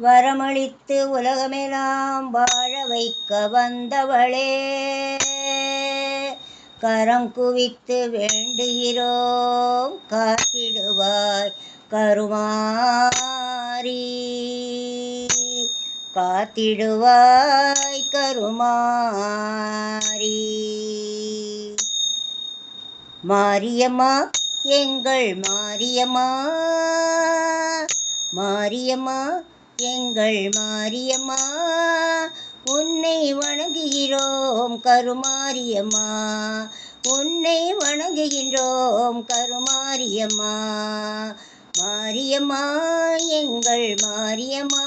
வரமளித்து உலகமெல்லாம் வாழ வைக்க வந்தவளே, கரங்குவித்து வேண்டுகிறோம் காத்திடுவாய் கருமாரி, காத்திடுவாய் கருமாரி. மாரியம்மா எங்கள் மாரியம்மா, மாரியம்மா எங்கள் மாரியம்மா, உன்னை வணங்குகிறோம் கருமாரியம்மா, உன்னை வணங்குகின்றோம் கருமாரியம்மா. மாரியம்மா எங்கள் மாரியம்மா.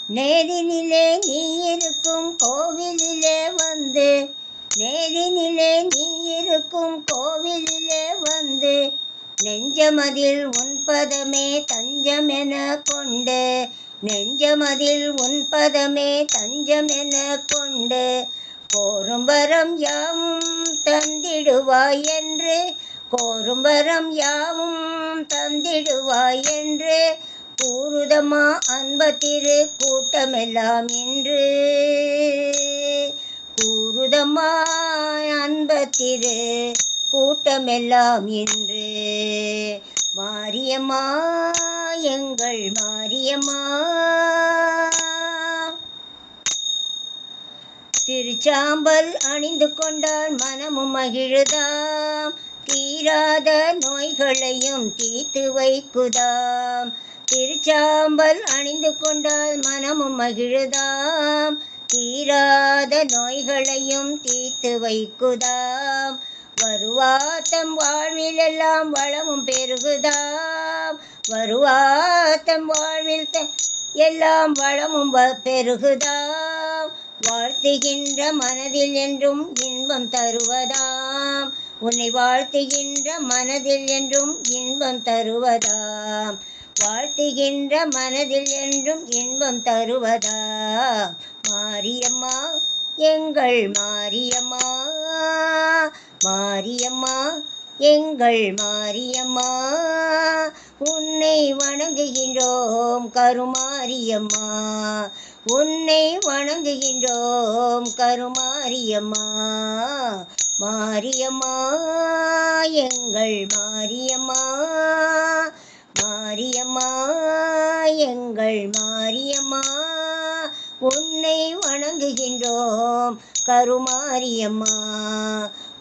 நேரினிலே நீ இருக்கும் கோவிலிலே வந்து, நேரினிலே நீ இருக்கும் கோவிலிலே வந்து, நெஞ்சமதில் உன் பதமே தஞ்சமென கொண்டு, நெஞ்சமதில் உன் பதமே தஞ்சமென கொண்டு, கோரும் வரம் யாவும் தந்திடுவாய் என்று, கோரும் வரம் யாவும் தந்திடுவாய் என்று, கூறுதம்மா அன்பத்திரு கூட்டமெல்லாம் இன்று, கூறுதம்மா அன்பத்திரு கூட்டமெல்லாம் இன்று. மாரியம்மா எங்கள் மாரியம்மா. திருச்சாம்பல் அணிந்து கொண்டால் மனமும் மகிழுதாம், தீராத நோய்களையும் தீர்த்து வைக்குதாம். திருச்சாம்பல் அணிந்து கொண்டால் மனமும் மகிழுதாம், தீராத நோய்களையும் தீர்த்து வைக்குதாம். வருவாத்தம் வாழ்விலெல்லாம் வளமும் பெருகுதாம், வருவாத்தம் வாழ்வில் எல்லாம் வளமும் பெருகுதாம். வாழ்த்துகின்ற மனதில் என்றும் இன்பம் தருவதாம், உன்னை வாழ்த்துகின்ற மனதில் என்றும் இன்பம் தருவதாம், வாழ்த்துகின்ற மனதில் என்றும் இன்பம் தருவதாம். மாரியம்மா எங்கள் மாரியம்மா, மாரியம்மா எங்கள் மாரியம்மா, உன்னை வணங்குகின்றோம் கருமாரியம்மா, உன்னை வணங்குகின்றோம் கருமாரியம்மா. மாரியம்மா எங்கள் மாரியம்மா, மாரியம்மா எங்கள் மாரியம்மா, உன்னை வணங்குகின்றோம் கருமாரியம்மா,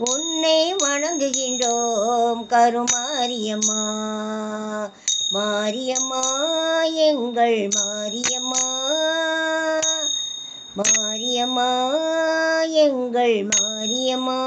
உன்னை வணங்குகின்றோம் கருமாரியம்மா. மாரியம்மா எங்கள் மாரியம்மா, மாரியம்மா எங்கள் மாரியம்மா.